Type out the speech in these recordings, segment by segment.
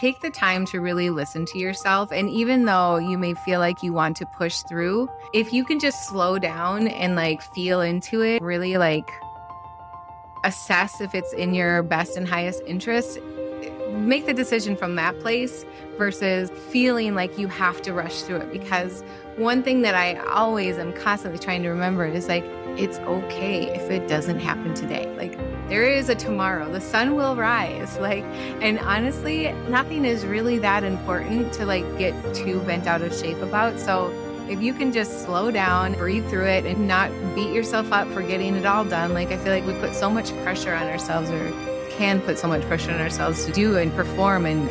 take the time to really listen to yourself. And even though you may feel like you want to push through, if you can just slow down and like feel into it, really like assess if it's in your best and highest interest, make the decision from that place versus feeling like you have to rush through it. Because one thing that I always am constantly trying to remember is like, it's okay if it doesn't happen today. Like, there is a tomorrow. The sun will rise. Like, and honestly, nothing is really that important to like get too bent out of shape about. So if you can just slow down, breathe through it, and not beat yourself up for getting it all done. Like, I feel like we put so much pressure on ourselves, or can put so much pressure on ourselves to do and perform and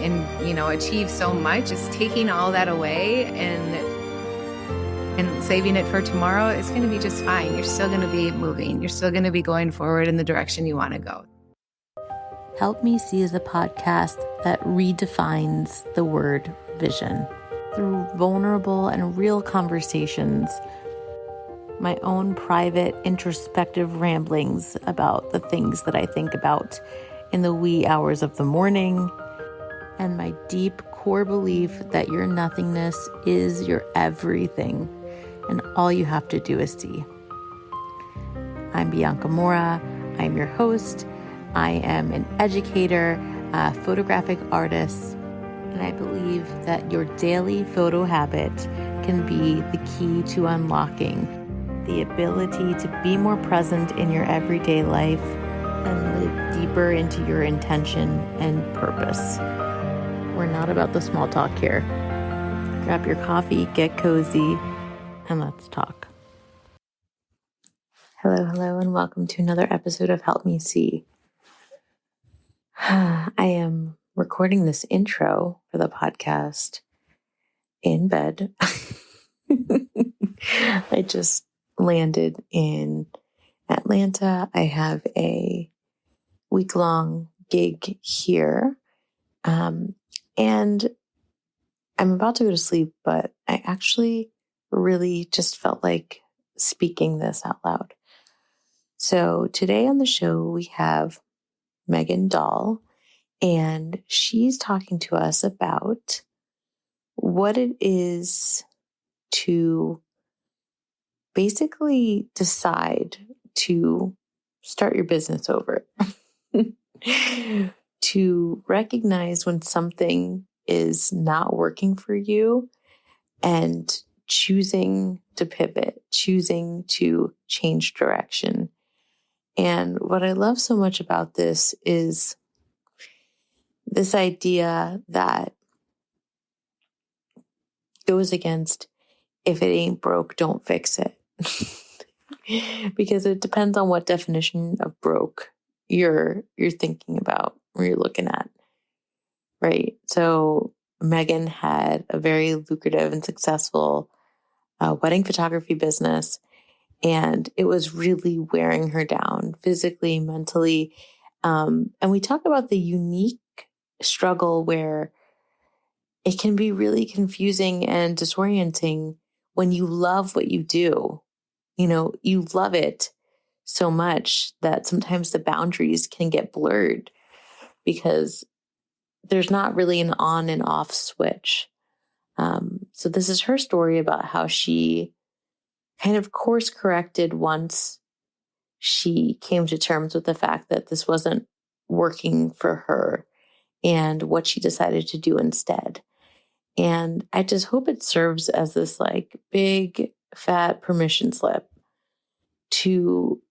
achieve so much. Just taking all that away and saving it for tomorrow, it's going to be just fine. You're still going to be moving. You're still going to be going forward in the direction you want to go. Help Me See is a podcast that redefines the word vision through vulnerable and real conversations, my own private introspective ramblings about the things that I think about in the wee hours of the morning, and my deep core belief that your nothingness is your everything, and all you have to do is see. I'm Bianca Mora. I'm your host. I am an educator, a photographic artist, and I believe that your daily photo habit can be the key to unlocking the ability to be more present in your everyday life and live deeper into your intention and purpose. We're not about the small talk here. Grab your coffee, get cozy, and let's talk. Hello, and welcome to another episode of Help Me See. I am recording this intro for the podcast in bed. I just landed in Atlanta. I have a week-long gig here. And I'm about to go to sleep, but I actually really just felt like speaking this out loud. So today on the show, we have Meghan Doll, and she's talking to us about what it is to basically decide to start your business over, to recognize when something is not working for you and choosing to pivot, choosing to change direction. And what I love so much about this is this idea that goes against, if it ain't broke, don't fix it. Because it depends on what definition of broke you're thinking about or you're looking at, right? So Meghan had a very lucrative and successful wedding photography business, and it was really wearing her down physically, mentally. And we talk about the unique struggle where it can be really confusing and disorienting when you love what you do. You know, you love it so much that sometimes the boundaries can get blurred because there's not really an on and off switch. So this is her story about how she kind of course corrected once she came to terms with the fact that this wasn't working for her and what she decided to do instead. And I just hope it serves as this like big fat permission slip to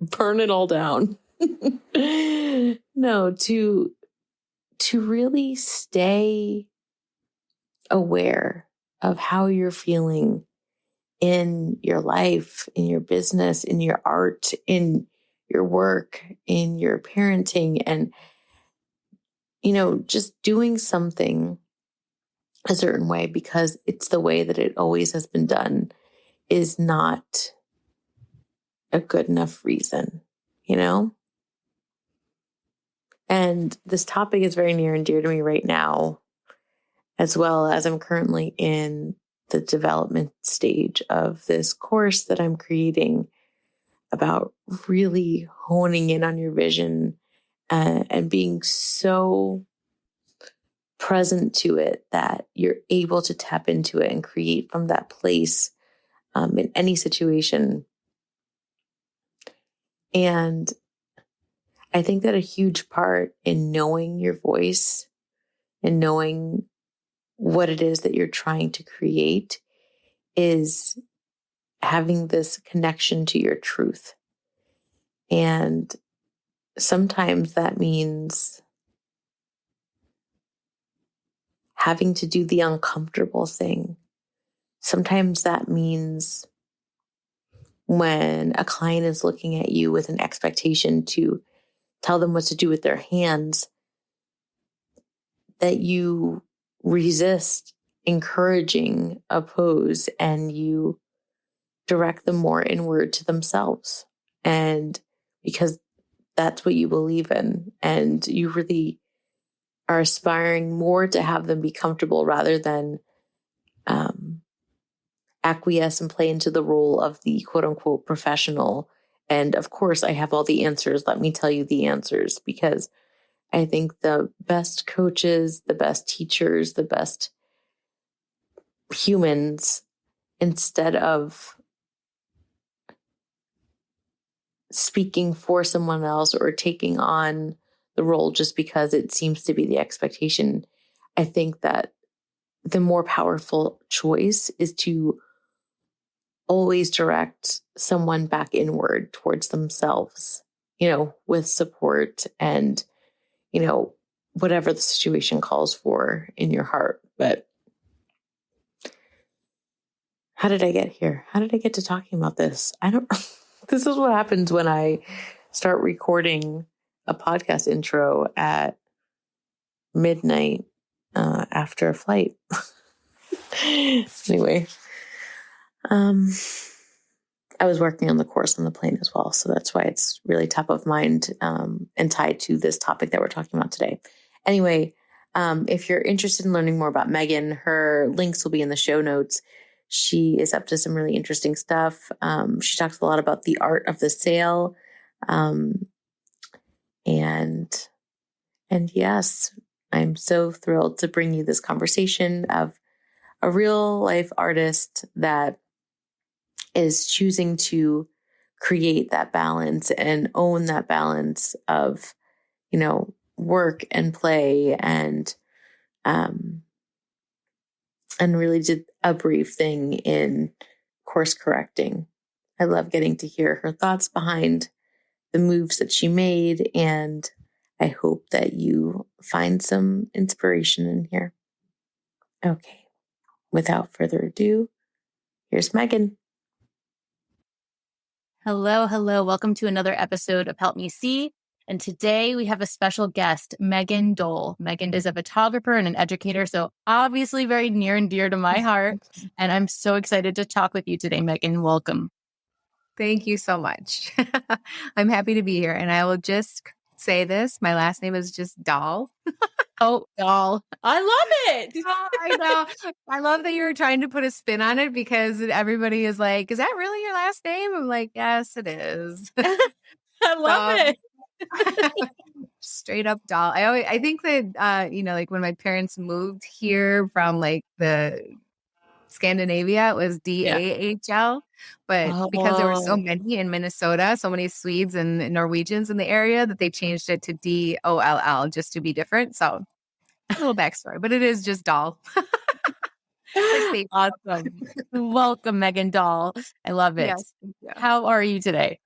burn it all down. No, to really stay aware of how you're feeling in your life, in your business, in your art, in your work, in your parenting, and, you know, just doing something a certain way because it's the way that it always has been done is not a good enough reason, you know? And this topic is very near and dear to me right now, as well as I'm currently in the development stage of this course that I'm creating about really honing in on your vision and being so present to it, that you're able to tap into it and create from that place in any situation. And I think that a huge part in knowing your voice and knowing what it is that you're trying to create is having this connection to your truth. And sometimes that means having to do the uncomfortable thing. Sometimes that means when a client is looking at you with an expectation to tell them what to do with their hands, that you resist encouraging, oppose, and you direct them more inward to themselves. And because that's what you believe in, and you really are aspiring more to have them be comfortable rather than acquiesce and play into the role of the quote unquote professional. And of course, I have all the answers. Let me tell you the answers, because I think the best coaches, the best teachers, the best humans, instead of speaking for someone else or taking on the role just because it seems to be the expectation, I think that the more powerful choice is to always direct someone back inward towards themselves, with support and, whatever the situation calls for in your heart. But how did I get here? How did I get to talking about this? This is what happens when I start recording a podcast intro at midnight after a flight. Anyway, I was working on the course on the plane as well, so that's why it's really top of mind and tied to this topic that we're talking about today. Anyway, if you're interested in learning more about Meghan, her links will be in the show notes. She is up to some really interesting stuff. She talks a lot about the art of the sale. And yes, I'm so thrilled to bring you this conversation of a real life artist that is choosing to create that balance and own that balance of, work and play, and really did a brief thing in course correcting. I love getting to hear her thoughts behind the moves that she made, and I hope that you find some inspiration in here. Okay, without further ado, here's Meghan. Hello, hello. Welcome to another episode of Help Me See. And today we have a special guest, Meghan Doll. Meghan is a photographer and an educator, so obviously very near and dear to my heart. And I'm so excited to talk with you today, Meghan. Welcome. Thank you so much. I'm happy to be here. And I will just say this. My last name is just Doll. Oh, Doll. I love it. Oh, I know. I love that you were trying to put a spin on it, because everybody is like, is that really your last name? I'm like, yes, it is. I love it. Straight up Doll. I think that, like when my parents moved here from like the Scandinavia, it was DAHL. But because there were so many in Minnesota, so many Swedes and Norwegians in the area, that they changed it to DOLL just to be different. So a little backstory, but it is just Doll. Awesome. Welcome, Meghan Doll. I love it. Yes. Yeah. How are you today?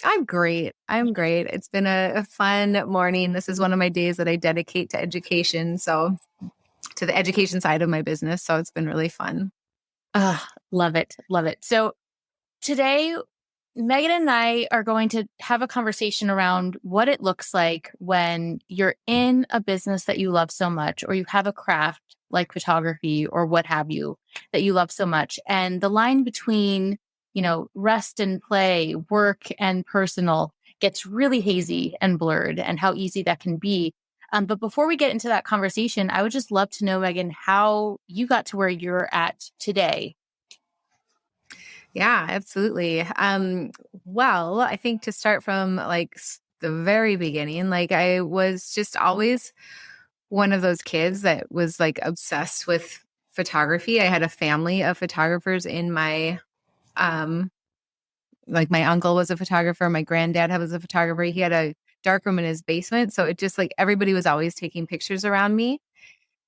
I'm great. It's been a fun morning. This is one of my days that I dedicate to education. So to the education side of my business. So it's been really fun. Love it. Love it. So today, Meghan and I are going to have a conversation around what it looks like when you're in a business that you love so much, or you have a craft like photography or what have you that you love so much. And the line between, rest and play, work and personal gets really hazy and blurred, and how easy that can be. But before we get into that conversation, I would just love to know, Meghan, how you got to where you're at today. Yeah, absolutely. Well, I think to start from like the very beginning, like I was just always one of those kids that was like obsessed with photography. I had a family of photographers in my, like my uncle was a photographer. My granddad was a photographer. He had a darkroom in his basement. So it just like everybody was always taking pictures around me.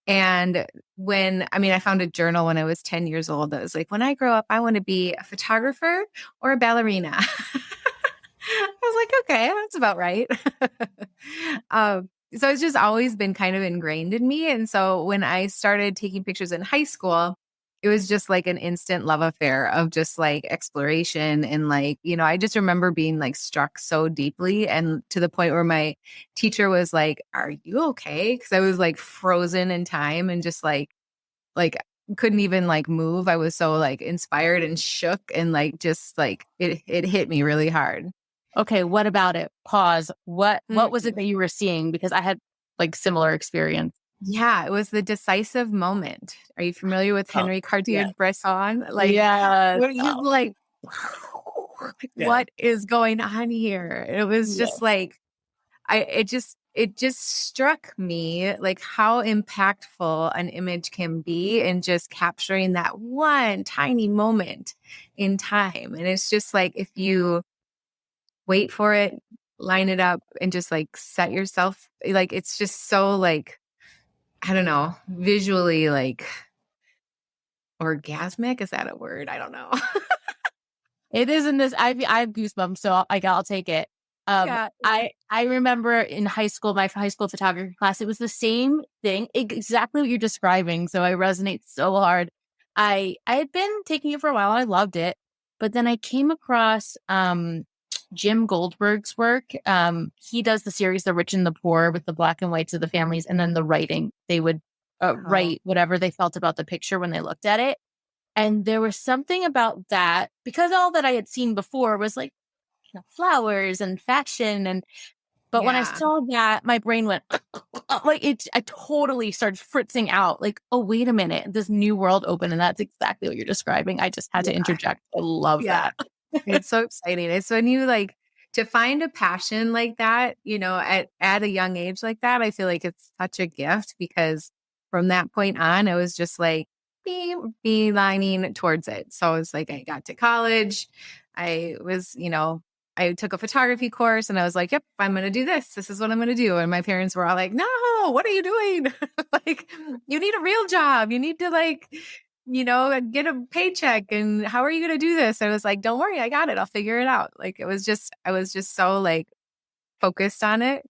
And I found a journal when I was 10 years old that was like, when I grow up, I want to be a photographer or a ballerina. I was like, okay, that's about right. So it's just always been kind of ingrained in me. And so when I started taking pictures in high school, it was just like an instant love affair of just like exploration. And like, I just remember being like struck so deeply and to the point where my teacher was like, are you okay? Because I was like frozen in time and just like couldn't even like move. I was so like inspired and shook and like just like it hit me really hard. Okay, what about it? Pause. What was it that you were seeing? Because I had like similar experience. Yeah, it was the decisive moment. Are you familiar with Henry Cartier-Bresson? Like, Yes. where he's like, what is going on here? It was just like, it just struck me like how impactful an image can be in just capturing that one tiny moment in time. And it's just like, if you wait for it, line it up, and just like set yourself, like, it's just so like, I don't know, visually like orgasmic. Is that a word? I don't know. It is in this. I have goosebumps, so I'll take it. Yeah. I remember in high school, my high school photography class, it was the same thing, exactly what you're describing. So I resonate so hard. I had been taking it for a while. I loved it, but then I came across Jim Goldberg's work. He does the series The Rich and the Poor with the black and whites of the families, and then the writing. They would write whatever they felt about the picture when they looked at it. And there was something about that, because all that I had seen before was like, flowers and fashion. But when I saw that, my brain went like I totally started fritzing out. Like, oh, wait a minute, this new world opened, and that's exactly what you're describing. I just had to interject. I love that. It's so exciting. It's when you like to find a passion like that, at a young age like that. I feel like it's such a gift because from that point on, it was just like beelining towards it. So it's like I got to college. I was, I took a photography course and I was like, yep, I'm going to do this. This is what I'm going to do. And my parents were all like, no, what are you doing? Like, you need a real job. You need to like, get a paycheck. And how are you going to do this? I was like, don't worry, I got it. I'll figure it out. Like, I was just so like focused on it.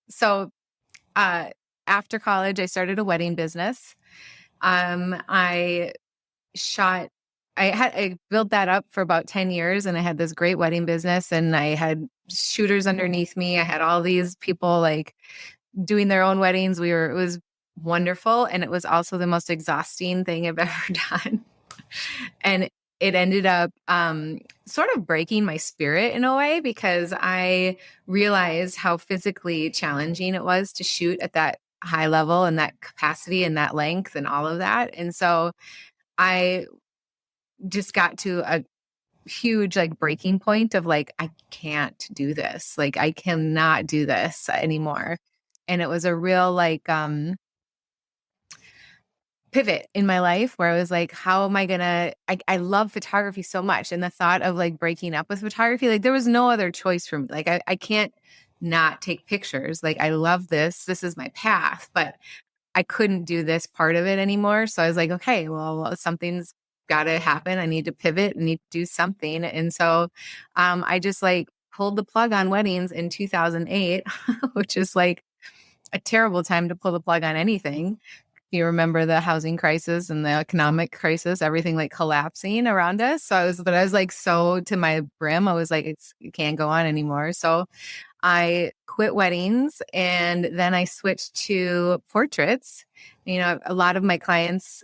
So after college, I started a wedding business. I built that up for about 10 years and I had this great wedding business and I had shooters underneath me. I had all these people like doing their own weddings. It was wonderful. And it was also the most exhausting thing I've ever done. And it ended up sort of breaking my spirit in a way because I realized how physically challenging it was to shoot at that high level and that capacity and that length and all of that. And so I just got to a huge like breaking point of like, I can't do this. Like, I cannot do this anymore. And it was a real like pivot in my life where I was like, how am I gonna, I love photography so much. And the thought of like breaking up with photography, like there was no other choice for me. Like I can't not take pictures. Like I love this. This is my path, but I couldn't do this part of it anymore. So I was like, okay, well, something's got to happen. I need to pivot. I need to do something. And so I just like pulled the plug on weddings in 2008, which is like a terrible time to pull the plug on anything. You remember the housing crisis and the economic crisis, everything like collapsing around us. So I was like, so to my brim, I was like, it can't go on anymore. So I quit weddings and then I switched to portraits. A lot of my clients,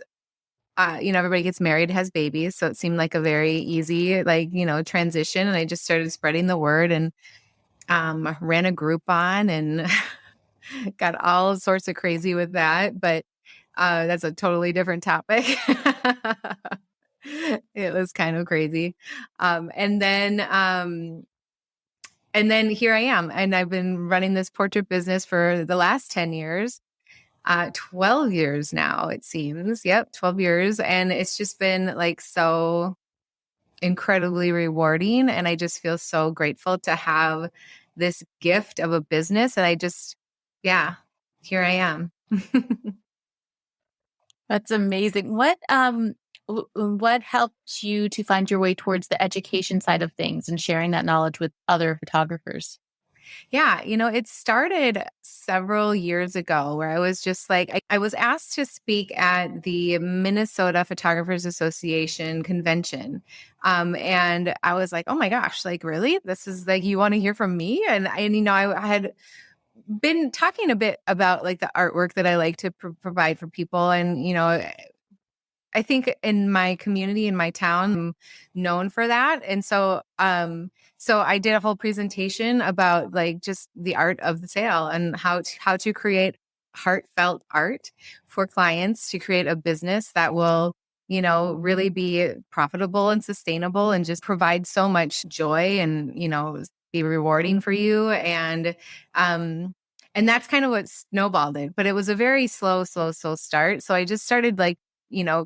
everybody gets married, has babies. So it seemed like a very easy, like, transition. And I just started spreading the word and ran a Groupon and got all sorts of crazy with that. But that's a totally different topic. It was kind of crazy. And then And then here I am. And I've been running this portrait business for the last 10 years, 12 years now, it seems. Yep, 12 years. And it's just been like so incredibly rewarding. And I just feel so grateful to have this gift of a business. And yeah, here I am. That's amazing. What helped you to find your way towards the education side of things and sharing that knowledge with other photographers? Yeah, it started several years ago where I was just like, I was asked to speak at the Minnesota Photographers Association convention. And I was like, oh my gosh, like, really? This is like, you want to hear from me? And I had been talking a bit about like the artwork that I like to provide for people. And, I think in my community, in my town, I'm known for that. And so I did a whole presentation about like just the art of the sale and how to create heartfelt art for clients to create a business that will, really be profitable and sustainable and just provide so much joy and, be rewarding for you. And that's kind of what snowballed it. But it was a very slow start. So I just started like,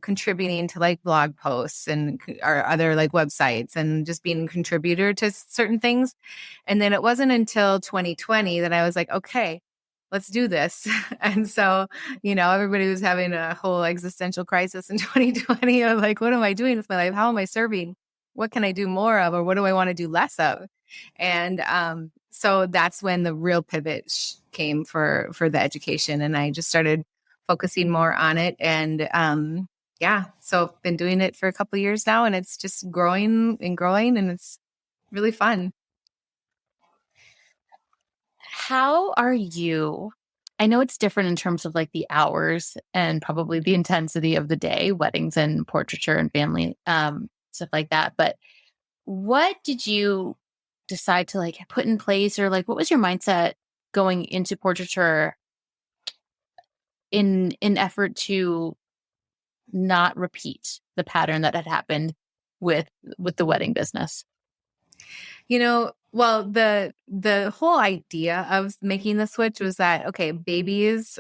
contributing to like blog posts and or other like websites and just being a contributor to certain things. And then it wasn't until 2020 that I was like, okay, let's do this. And so, everybody was having a whole existential crisis in 2020 of like, what am I doing with my life? How am I serving? What can I do more of? Or what do I want to do less of? And so that's when the real pivot came for the education. And I just started focusing more on it. And so I've been doing it for a couple of years now, and it's just growing and it's really fun. How are you? I know it's different in terms of like the hours and probably the intensity of the day, weddings and portraiture and family, stuff like that. But what did you decide to like put in place, or like what was your mindset going into portraiture in effort to not repeat the pattern that had happened with the wedding business? Well, the whole idea of making the switch was that, okay, babies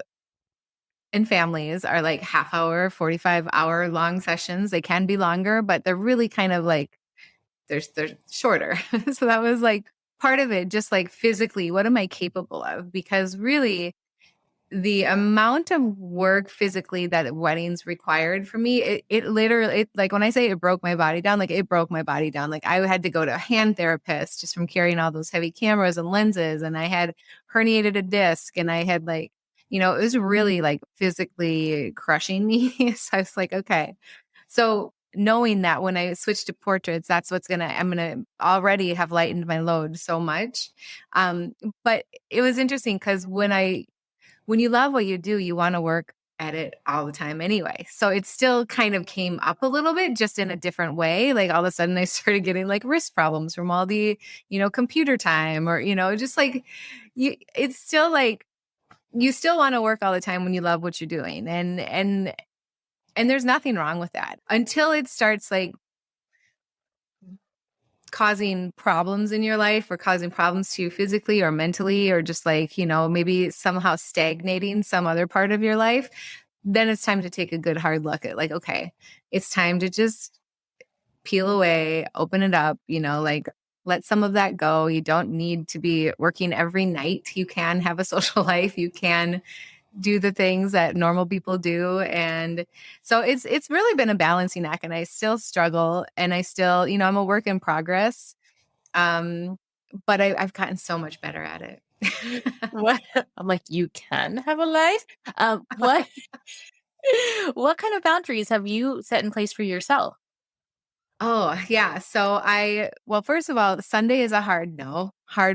and families are like half hour, 45-hour long sessions. They can be longer, but they're really kind of like, they're shorter. So that was like part of it, just like physically, what am I capable of? Because really, the amount of work physically that weddings required for me, it literally, like when I say it broke my body down, like it broke my body down. Like I had to go to a hand therapist just from carrying all those heavy cameras and lenses. And I had herniated a disc and I had like, it was really like physically crushing me. So I was like, okay. So knowing that when I switch to portraits, that's I'm going to already have lightened my load so much. But it was interesting because when you love what you do, you want to work at it all the time anyway. So it still kind of came up a little bit, just in a different way. Like all of a sudden I started getting like wrist problems from all the, computer time or, just like it's still like, you still want to work all the time when you love what you're doing. And there's nothing wrong with that until it starts like causing problems in your life or causing problems to you physically or mentally, or just like, maybe somehow stagnating some other part of your life, then it's time to take a good hard look at like, okay, it's time to just peel away, open it up, like let some of that go. You don't need to be working every night. You can have a social life. You can do the things that normal people do. And so it's really been a balancing act, and I still struggle, and I still, I'm a work in progress. But I've gotten so much better at it. What? I'm like, you can have a life. What what kind of boundaries have you set in place for yourself? Oh, yeah. So well, first of all, Sunday is a hard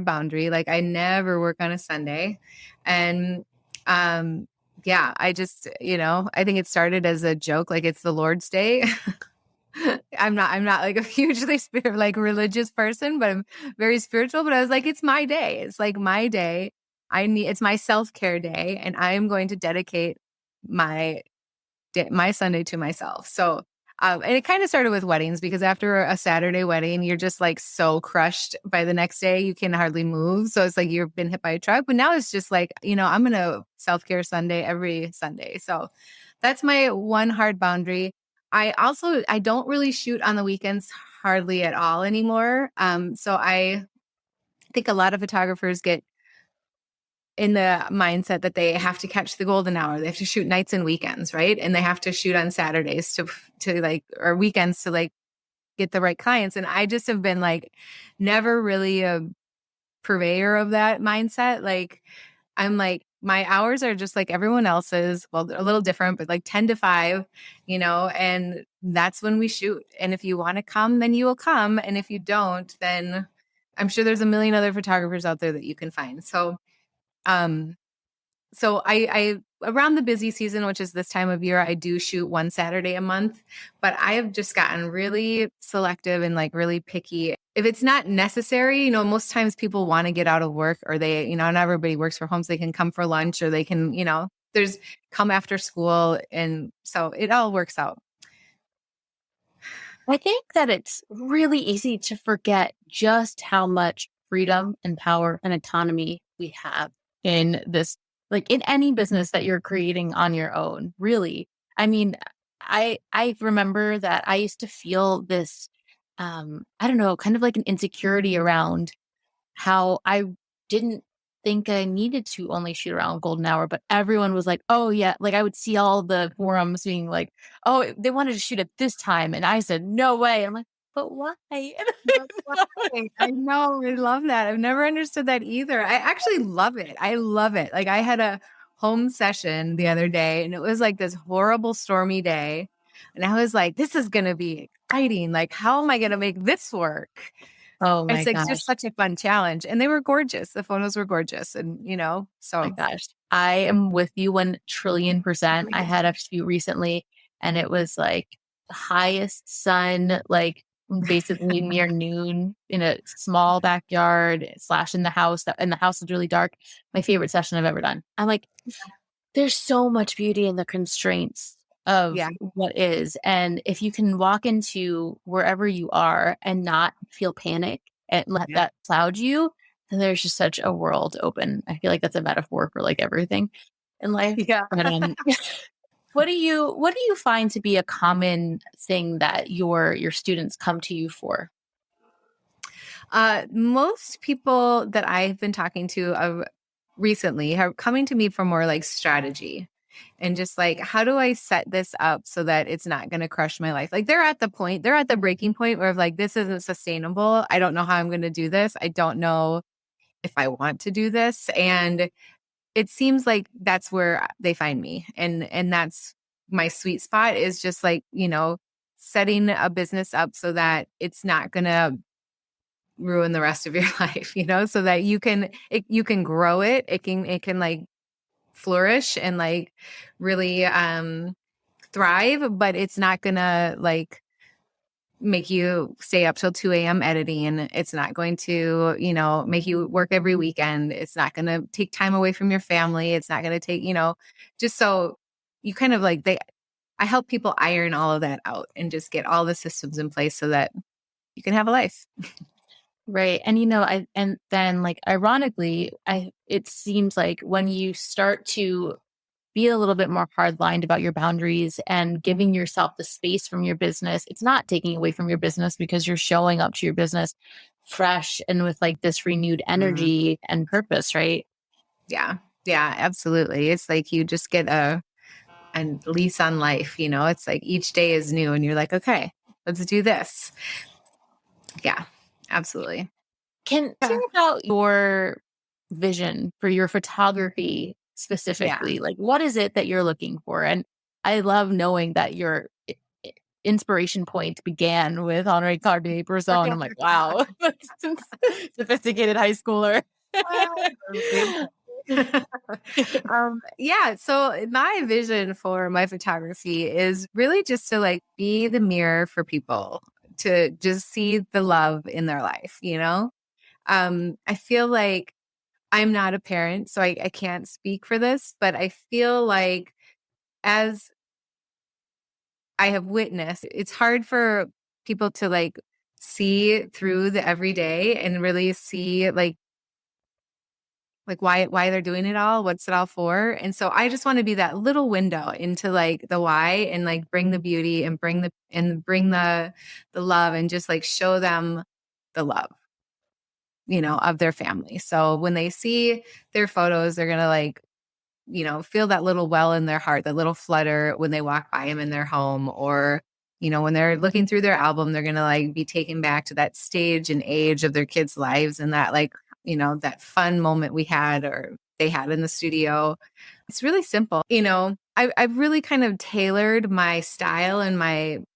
boundary. Like I never work on a Sunday. And yeah, I just, I think it started as a joke, like it's the Lord's Day. I'm not like a hugely like religious person, but I'm very spiritual. But I was like, it's my day. It's like my day. It's my self-care day, and I am going to dedicate my Sunday to myself. So And it kind of started with weddings because after a Saturday wedding, you're just like so crushed by the next day, you can hardly move. So it's like you've been hit by a truck. But now it's just like, I'm going to self-care Sunday every Sunday. So that's my one hard boundary. I don't really shoot on the weekends hardly at all anymore. So I think a lot of photographers get in the mindset that they have to catch the golden hour. They have to shoot nights and weekends, right? And they have to shoot on Saturdays to like, or weekends to like get the right clients. And I just have been like never really a purveyor of that mindset. Like I'm like, my hours are just like everyone else's. Well, a little different, but like 10 to 5, and that's when we shoot. And if you want to come, then you will come. And if you don't, then I'm sure there's a million other photographers out there that you can find. Um, so I around the busy season, which is this time of year, I do shoot one Saturday a month, but I have just gotten really selective and like really picky. If it's not necessary, most times people want to get out of work or they, not everybody works from home, so they can come for lunch or they can, there's come after school. And so it all works out. I think that it's really easy to forget just how much freedom and power and autonomy we have in this, like in any business that you're creating on your own, really. I mean, I remember that I used to feel this, I don't know, kind of like an insecurity around how I didn't think I needed to only shoot around golden hour, but everyone was like, oh yeah, like I would see all the forums being like, oh, they wanted to shoot at this time. And I said, no way. I'm like, but why? I know. I love that. I've never understood that either. I actually love it. I love it. Like I had a home session the other day and it was like this horrible stormy day. And I was like, this is going to be exciting. Like, how am I going to make this work? Oh my It's like gosh. just such a fun challenge. And they were gorgeous. The photos were gorgeous. And, so. Oh my gosh. I am with you 1,000,000,000%. I had a shoot recently and it was like the highest sun, like basically near noon in a small backyard / in the house, and the house was really dark. My favorite session I've ever done. I'm like, there's so much beauty in the constraints of Yeah. what is. And if you can walk into wherever you are and not feel panic and let that cloud you, then there's just such a world open. I feel like that's a metaphor for like everything in life. Yeah. But, what do you find to be a common thing that your students come to you for? Most people that I've been talking to recently are coming to me for more like strategy and just like, how do I set this up so that it's not going to crush my life? Like they're at the breaking point where like, this isn't sustainable. I don't know how I'm going to do this. I don't know if I want to do this. And it seems like that's where they find me. And that's my sweet spot is just like, setting a business up so that it's not going to ruin the rest of your life, so that you can grow it. It can like flourish and like really thrive, but it's not gonna like make you stay up till 2 a.m. editing. It's not going to, make you work every weekend. It's not going to take time away from your family. It's not going to take, just so you kind of like I help people iron all of that out and just get all the systems in place so that you can have a life. Right. And and then like ironically, it seems like when you start to be a little bit more hard-lined about your boundaries and giving yourself the space from your business, it's not taking away from your business because you're showing up to your business fresh and with like this renewed energy and purpose, right? Yeah. Yeah, absolutely. It's like you just get a lease on life, it's like each day is new and you're like, okay, let's do this. Yeah, absolutely. Tell me about your vision for your photography specifically. Yeah. Like, what is it that you're looking for? And I love knowing that your inspiration point began with Henri Cartier-Bresson. I'm like, wow, sophisticated high schooler. Yeah. So my vision for my photography is really just to like be the mirror for people to just see the love in their life, I feel like I'm not a parent, so I can't speak for this, but I feel like as I have witnessed. It's hard for people to like see through the everyday and really see like why they're doing it all, what's it all for. And so I just want to be that little window into like the why and like bring the beauty and bring the love and just like show them the love, you know, of their family. So when they see their photos, they're going to like, you know, feel that little well in their heart, that little flutter when they walk by them in their home, or, you know, when they're looking through their album, they're going to like be taken back to that stage and age of their kids' lives and that like, you know, that fun moment we had or they had in the studio. It's really simple. You know, I've really kind of tailored my style and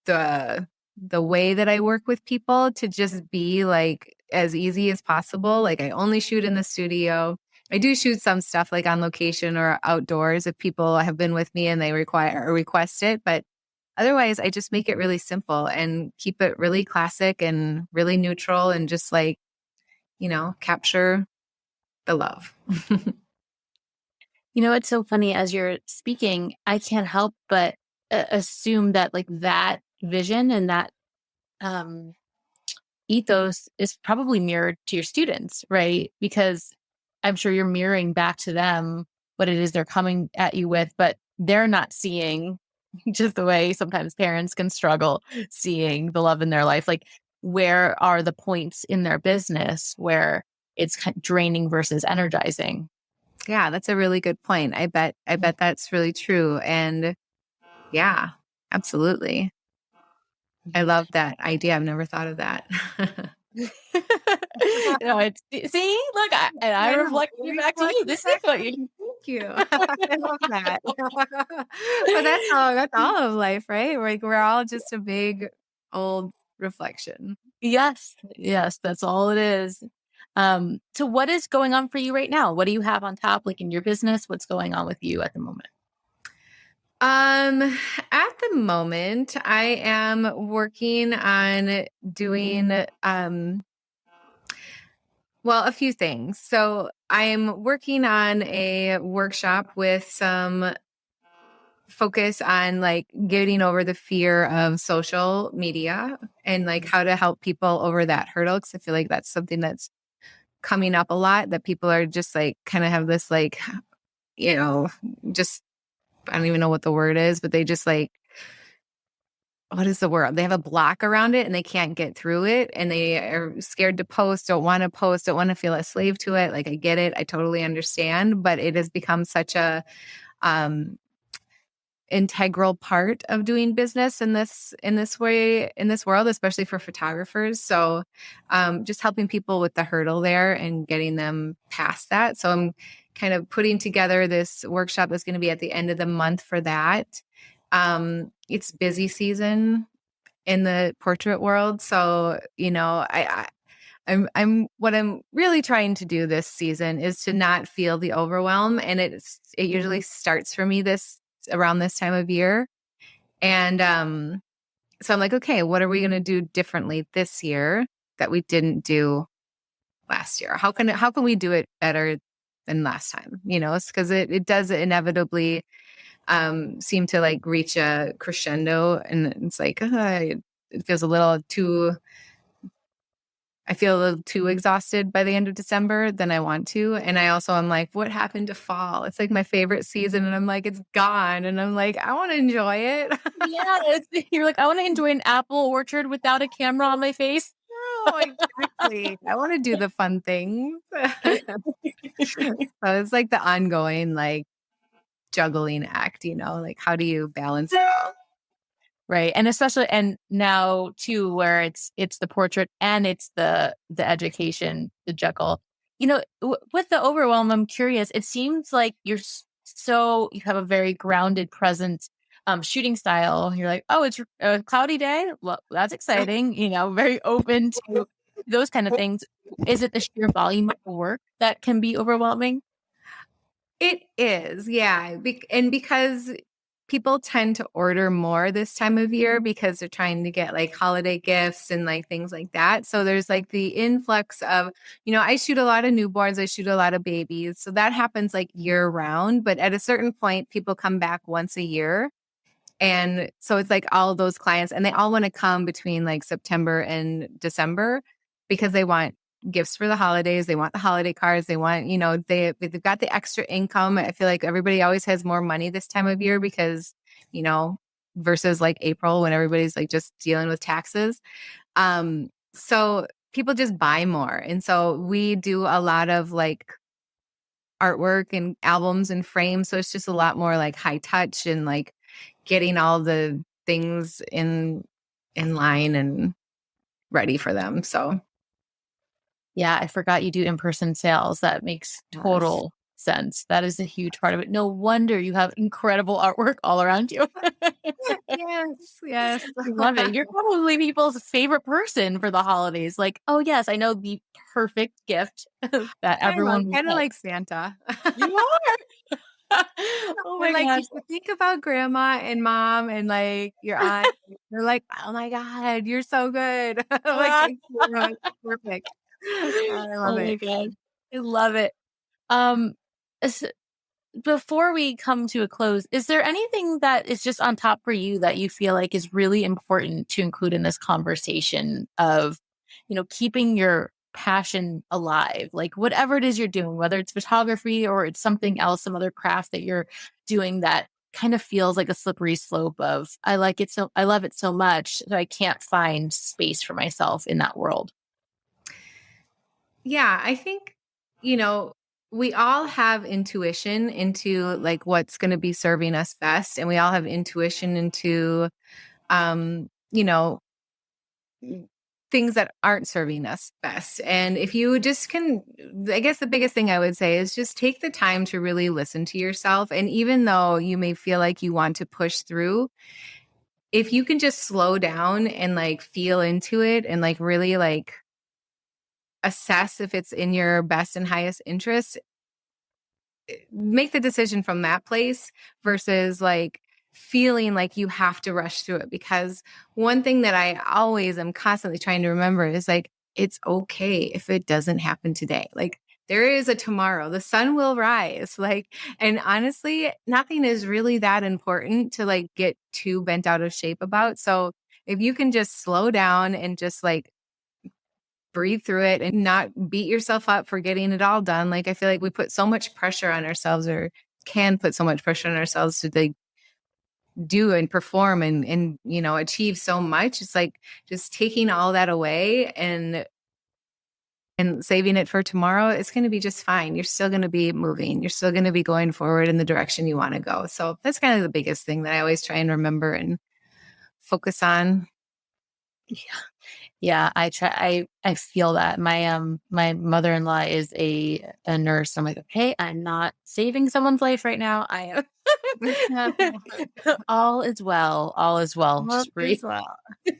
the way that I work with people to just be like as easy as possible. Like I only shoot in the studio. I do shoot some stuff like on location or outdoors if people have been with me and they require or request it. But otherwise, I just make it really simple and keep it really classic and really neutral and just like, you know, capture the love. You know, it's so funny as you're speaking, I can't help but assume that like that vision and that um, ethos is probably mirrored to your students, right? Because I'm sure you're mirroring back to them what it is they're coming at you with, but they're not seeing just the way sometimes parents can struggle seeing the love in their life. Like, where are the points in their business where it's draining versus energizing? Yeah, that's a really good point. I bet that's really true. And yeah, absolutely. I love that idea. I've never thought of that. No, it's see, look, I reflect it back to you. This is what you. Thank you. I love that. But that's all of life, right? We're all just a big old reflection. Yes, yes, that's all it is. So what is going on for you right now? What do you have on top, like in your business? What's going on with you at the moment? At the moment, I am working on doing well, a few things. So I am working on a workshop with some focus on like getting over the fear of social media and like how to help people over that hurdle. Cause I feel like that's something that's coming up a lot, that people are just like kind of have this like, you know, just I don't even know what the word is, but they just like, what is the word? They have a block around it and they can't get through it. And they are scared to post, don't want to post, don't want to feel a slave to it. Like I get it. I totally understand, but it has become such a um integral part of doing business in this way in this world, especially for photographers. So just helping people with the hurdle there and getting them past that. So I'm kind of putting together this workshop that's going to be at the end of the month for that. It's busy season in the portrait world. So, you know, I'm what I'm really trying to do this season is to not feel the overwhelm. And it usually starts for me around this time of year. And so I'm like, okay, what are we going to do differently this year that we didn't do last year? How can we do it better than last time? You know, it's because it does inevitably seem to like reach a crescendo, and it's like it feels a little too. I feel a little too exhausted by the end of December than I want to. And I also am like, what happened to fall? It's like my favorite season. And I'm like, it's gone. And I'm like, I want to enjoy it. Yeah, you're like, I want to enjoy an apple orchard without a camera on my face. No, exactly. I want to do the fun things. So it's like the ongoing, like juggling act, you know, like how do you balance it all? Right. And especially, and now too, where it's the portrait and it's the education, the juggle, you know, with the overwhelm, I'm curious, it seems like you have a very grounded present, shooting style. You're like, oh, it's a cloudy day. Well, that's exciting. You know, very open to those kind of things. Is it the sheer volume of the work that can be overwhelming? It is, yeah. And because people tend to order more this time of year because they're trying to get like holiday gifts and like things like that. So there's like the influx of, you know, I shoot a lot of newborns, I shoot a lot of babies. So that happens like year round. But at a certain point, people come back once a year. And so it's like all of those clients, and they all want to come between like September and December because they want gifts for the holidays. They want the holiday cards. They want, they've got the extra income. I feel like everybody always has more money this time of year because, versus like April when everybody's like just dealing with taxes. So people just buy more. And so we do a lot of like artwork and albums and frames. So it's just a lot more like high touch and like getting all the things in line and ready for them. So yeah, I forgot you do in-person sales. That makes total sense. That is a huge part of it. No wonder you have incredible artwork all around you. Yes. I love it. You're probably people's favorite person for the holidays. Like, oh yes, I know the perfect gift that everyone kind of like Santa. You are. Oh my gosh. You think about grandma and mom and like your aunt. They're like, oh my God, you're so good. Like, perfect. I love it. God. I love it. Before we come to a close, is there anything that is just on top for you that you feel like is really important to include in this conversation of, keeping your passion alive? Like whatever it is you're doing, whether it's photography or it's something else, some other craft that you're doing that kind of feels like a slippery slope of, I love it so much that I can't find space for myself in that world. Yeah, I think, we all have intuition into like what's going to be serving us best. And we all have intuition into, things that aren't serving us best. And if you just I guess the biggest thing I would say is just take the time to really listen to yourself. And even though you may feel like you want to push through, if you can just slow down and like feel into it and like really like assess if it's in your best and highest interest, make the decision from that place versus like feeling like you have to rush through it. Because one thing that I always am constantly trying to remember is like, it's okay if it doesn't happen today. Like there is a tomorrow, the sun will rise. Like, and honestly, nothing is really that important to like get too bent out of shape about. So if you can just slow down and just like breathe through it and not beat yourself up for getting it all done. Like I feel like we put so much pressure on ourselves, or can put so much pressure on ourselves to like do and perform and achieve so much. It's like just taking all that away and saving it for tomorrow. It's going to be just fine. You're still going to be moving. You're still going to be going forward in the direction you want to go. So that's kind of the biggest thing that I always try and remember and focus on. Yeah, I try. I feel that my mother-in-law is a nurse. I'm like, okay, I'm not saving someone's life right now. I am. All is well. All is well. Just breathe.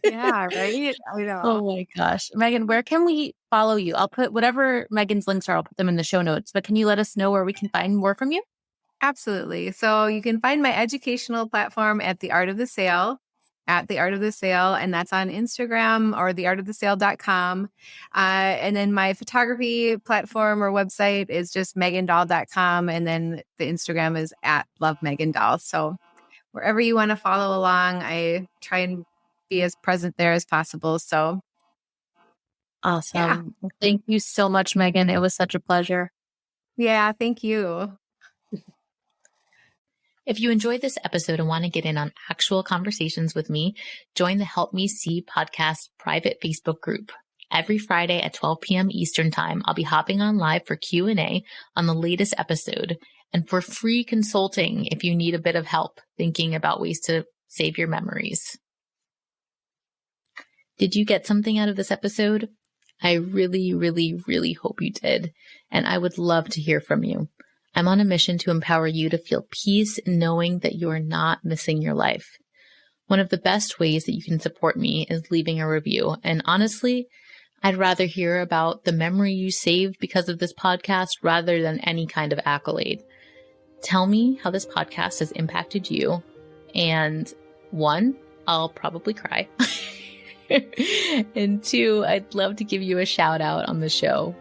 Yeah, right. I know. Oh my gosh, Meghan, where can we follow you? I'll put whatever Meghan's links are. I'll put them in the show notes. But can you let us know where we can find more from you? Absolutely. So you can find my educational platform at The Art of the Sale. At The Art of the Sale, and that's on Instagram or theartofthesale.com. And then my photography platform or website is just meghandoll.com. And then the Instagram is at Love Meghan Doll. So wherever you want to follow along, I try and be as present there as possible. So awesome. Yeah. Well, thank you so much, Meghan. It was such a pleasure. Yeah, thank you. If you enjoyed this episode and want to get in on actual conversations with me, join the Help Me See podcast private Facebook group. Every Friday at 12 p.m. Eastern Time, I'll be hopping on live for Q&A on the latest episode and for free consulting if you need a bit of help thinking about ways to save your memories. Did you get something out of this episode? I really, really, really hope you did, and I would love to hear from you. I'm on a mission to empower you to feel peace knowing that you are not missing your life. One of the best ways that you can support me is leaving a review. And honestly, I'd rather hear about the memory you saved because of this podcast rather than any kind of accolade. Tell me how this podcast has impacted you. And 1, I'll probably cry. And 2, I'd love to give you a shout out on the show.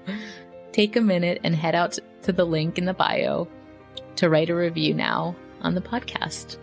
Take a minute and head out to the link in the bio to write a review now on the podcast.